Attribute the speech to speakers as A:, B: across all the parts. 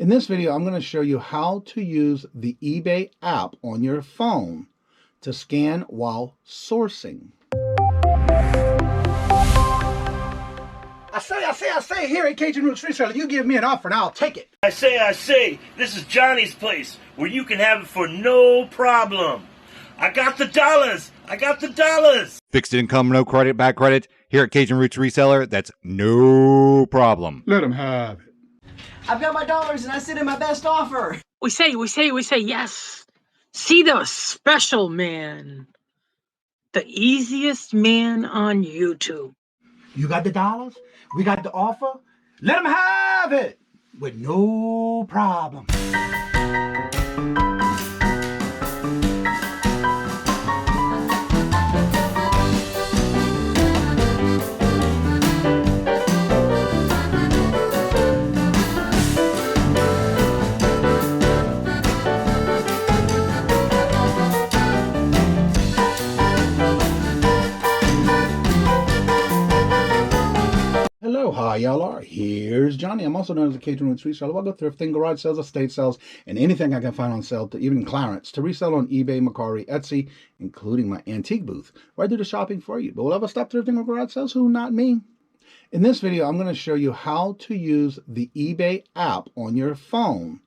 A: In this video, I'm going to show you how to use the eBay app on your phone to scan while sourcing. I say, here at Kajun Reseller, you give me an offer and I'll take it.
B: I say, this is Johnny's place where you can have it for no problem. I got the dollars.
C: Fixed income, no credit, back credit. Here at Kajun Roots Reseller, that's no problem.
A: Let them have it.
D: I've got my dollars and I sit in my best offer.
E: We say, yes. See the special man. The easiest man on YouTube.
A: You got the dollars? We got the offer? Let them have it with no problem. Hello, how y'all are? Here's Johnny. I'm also known as the Kajun Roots Reseller. I'll go thrifting, garage sales, estate sales, and anything I can find on sale, to even clearance, to resell on eBay, Mercari, Etsy, including my antique booth, where I do the shopping for you. But will I ever stop thrifting or garage sales? Who? Not me. In this video, I'm going to show you how to use the eBay app on your phone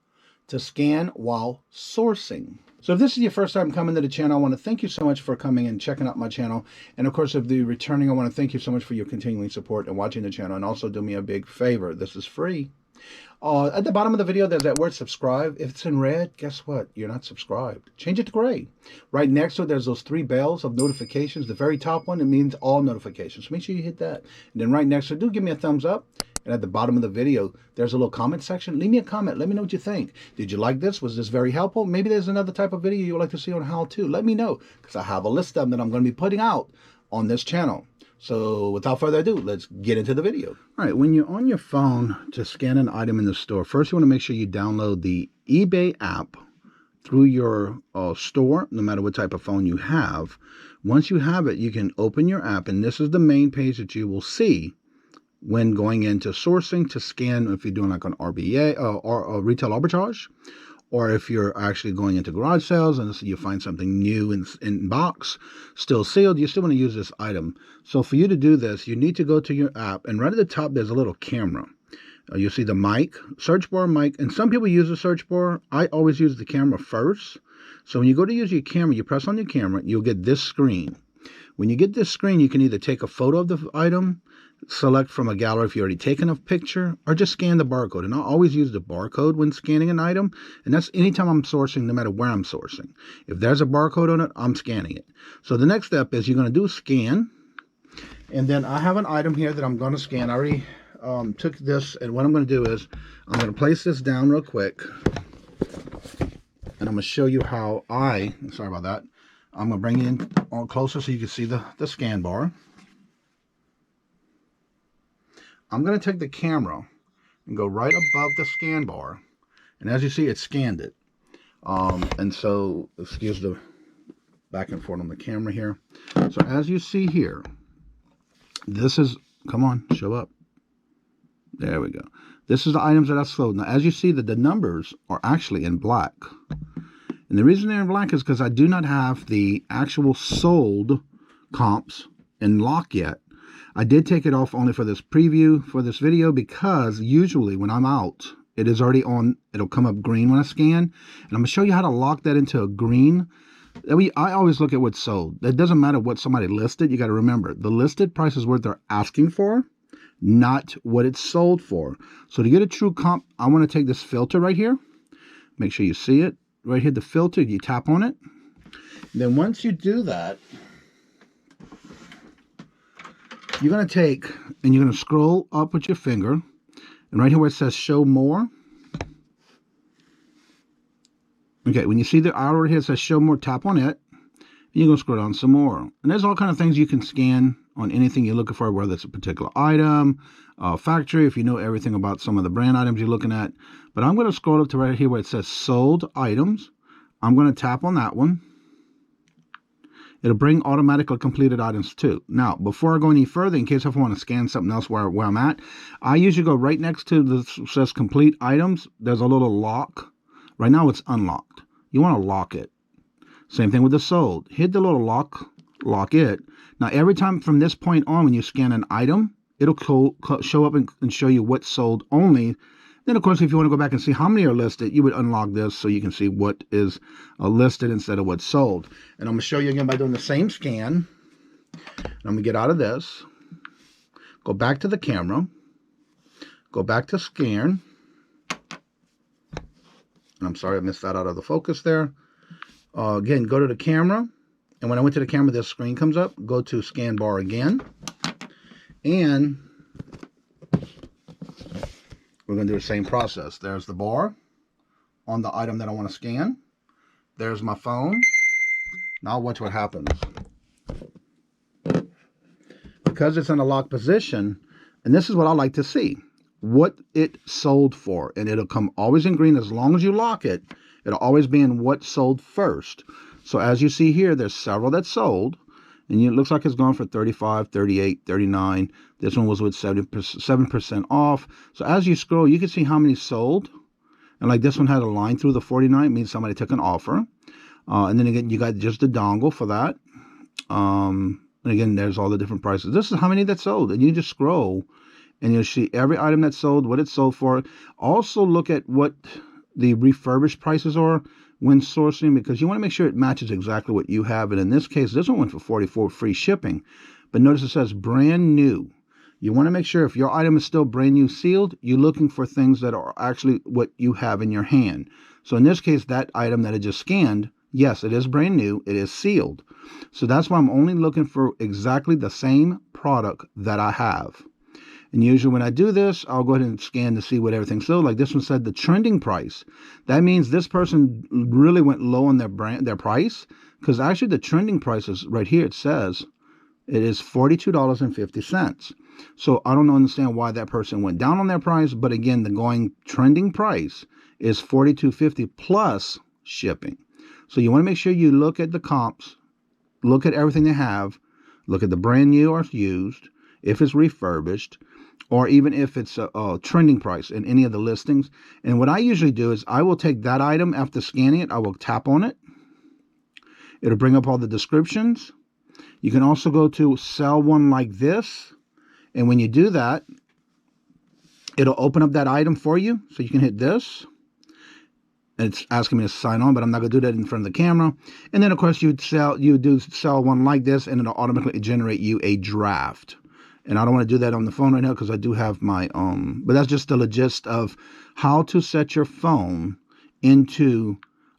A: to scan while sourcing. So if this is your first time coming to the channel, I want to thank you so much for coming and checking out my channel. And of course, if you're returning, I want to thank you so much for your continuing support and watching the channel. And also do me a big favor. This is free. At the bottom of the video, there's that word subscribe. If it's in red, guess what? You're not subscribed. Change it to gray. Right next to it, there's those 3 bells of notifications. The very top one, it means all notifications. So make sure you hit that. And then right next to it, do give me a thumbs up. And at the bottom of the video, there's a little comment section. Leave me a comment. Let me know what you think. Did you like this? Was this very helpful? Maybe there's another type of video you would like to see on how to. Let me know, because I have a list of them that I'm going to be putting out on this channel. So without further ado, let's get into the video. All right, when you're on your phone to scan an item in the store, first you want to make sure you download the eBay app through your store, no matter what type of phone you have. Once you have it, you can open your app, and this is the main page that you will see when going into sourcing to scan, if you're doing like an RBA or retail arbitrage, or if you're actually going into garage sales and you find something new in box, still sealed, you still want to use this item. So for you to do this, you need to go to your app, and right at the top, there's a little camera. You'll see the mic, search bar mic, and some people use the search bar. I always use the camera first. So when you go to use your camera, you press on your camera, you'll get this screen. When you get this screen, you can either take a photo of the item, select from a gallery if you've already taken a picture, or just scan the barcode. And I'll always use the barcode when scanning an item. And that's anytime I'm sourcing, no matter where I'm sourcing. If there's a barcode on it, I'm scanning it. So the next step is you're going to do scan. And then I have an item here that I'm going to scan. I already took this. And what I'm going to do is I'm going to place this down real quick. And I'm going to show you how sorry about that. I'm going to bring it in on closer so you can see the scan bar. I'm going to take the camera and go right above the scan bar. And as you see, it scanned it. And so, excuse the back and forth on the camera here. So as you see here, this is, come on, show up. There we go. This is the items that I sold. Now, as you see, the numbers are actually in black. And the reason they're in black is because I do not have the actual sold comps in lock yet. I did take it off only for this preview for this video, because usually when I'm out, it is already on. It'll come up green when I scan. And I'm going to show you how to lock that into a green. I always look at what's sold. It doesn't matter what somebody listed. You got to remember, the listed price is what they're asking for, not what it's sold for. So to get a true comp, I want to take this filter right here. Make sure you see it. Right here, the filter, you tap on it. And then once you do that, you're going to take and you're going to scroll up with your finger. And right here where it says show more. Okay, when you see the arrow right here that says show more, tap on it. And you're going to scroll down some more. And there's all kind of things you can scan on anything you're looking for, whether it's a particular item, factory, if you know everything about some of the brand items you're looking at. But I'm going to scroll up to right here where it says sold items. I'm going to tap on that one. It'll bring automatically completed items too. Now, before I go any further, in case if I want to scan something else where I'm at, I usually go right next to the says complete items. There's a little lock. Right now it's unlocked. You want to lock it. Same thing with the sold. Hit the little lock it. Now, every time from this point on, when you scan an item, it'll show up and show you what's sold only. Then, of course, if you want to go back and see how many are listed, you would unlock this so you can see what is listed instead of what's sold. And I'm going to show you again by doing the same scan. And I'm going to get out of this. Go back to the camera. Go back to scan. And I'm sorry I missed that out of the focus there. Again, go to the camera. And when I went to the camera, this screen comes up. Go to scan bar again. And we're going to do the same process. There's the bar on the item that I want to scan. There's my phone. Now watch what happens. Because it's in a locked position, and this is what I like to see, what it sold for. And it'll come always in green as long as you lock it. It'll always be in what sold first. So as you see here, there's several that sold. And it looks like it's gone for 35, 38, 39. This one was with 7% off. So as you scroll, you can see how many sold. And like this one had a line through the 49, means somebody took an offer. And then again, you got just the dongle for that. And again, there's all the different prices. This is how many that sold. And you just scroll and you'll see every item that sold, what it sold for. Also look at what the refurbished prices are when sourcing, because you want to make sure it matches exactly what you have. And in this case, this one went for $44 free shipping. But notice it says brand new. You want to make sure if your item is still brand new sealed, you're looking for things that are actually what you have in your hand. So in this case, that item that I just scanned, yes, it is brand new. It is sealed. So that's why I'm only looking for exactly the same product that I have. And usually when I do this, I'll go ahead and scan to see what everything's sold. Like this one said the trending price. That means this person really went low on their price, because actually the trending price is right here. It says it is $42.50. So I don't understand why that person went down on their price. But again, the going trending price is $42.50 plus shipping. So you want to make sure you look at the comps, look at everything they have, look at the brand new or used, if it's refurbished, or even if it's a trending price in any of the listings. And what I usually do is I will take that item after scanning it. I will tap on it. It'll bring up all the descriptions. You can also go to sell one like this. And when you do that, it'll open up that item for you. So you can hit this. And it's asking me to sign on, but I'm not going to do that in front of the camera. And then, of course, you do sell one like this, and it'll automatically generate you a draft. And I don't want to do that on the phone right now because I do have my but that's just the gist of how to set your phone into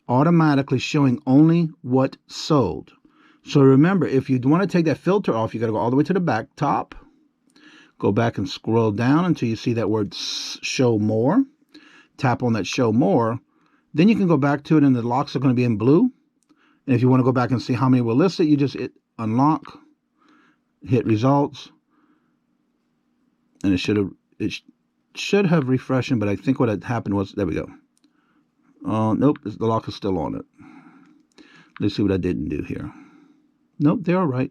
A: automatically showing only what sold. So remember, if you want to take that filter off, you got to go all the way to the back top, go back and scroll down until you see that word show more. Tap on that show more. Then you can go back to it, and the locks are going to be in blue. And if you want to go back and see how many were listed, you just hit unlock, hit results. And it should have refreshing, but I think what had happened was, there we go. Nope, the lock is still on it. Let's see what I didn't do here. Nope, they're all right.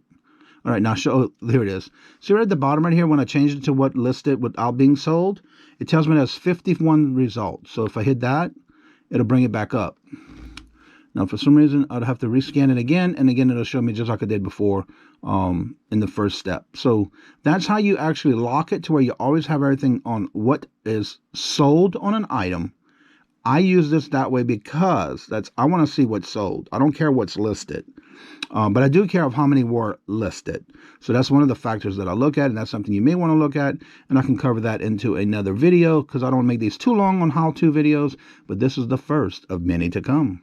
A: All right, now there it is. See right at the bottom right here, when I changed it to what listed without being sold, it tells me there's 51 results. So if I hit that, it'll bring it back up. Now, for some reason, I'd have to rescan it again, and again, it'll show me just like I did before in the first step. So that's how you actually lock it to where you always have everything on what is sold on an item. I use this that way because I want to see what's sold. I don't care what's listed, but I do care of how many were listed. So that's one of the factors that I look at, and that's something you may want to look at, and I can cover that into another video because I don't make these too long on how-to videos, but this is the first of many to come.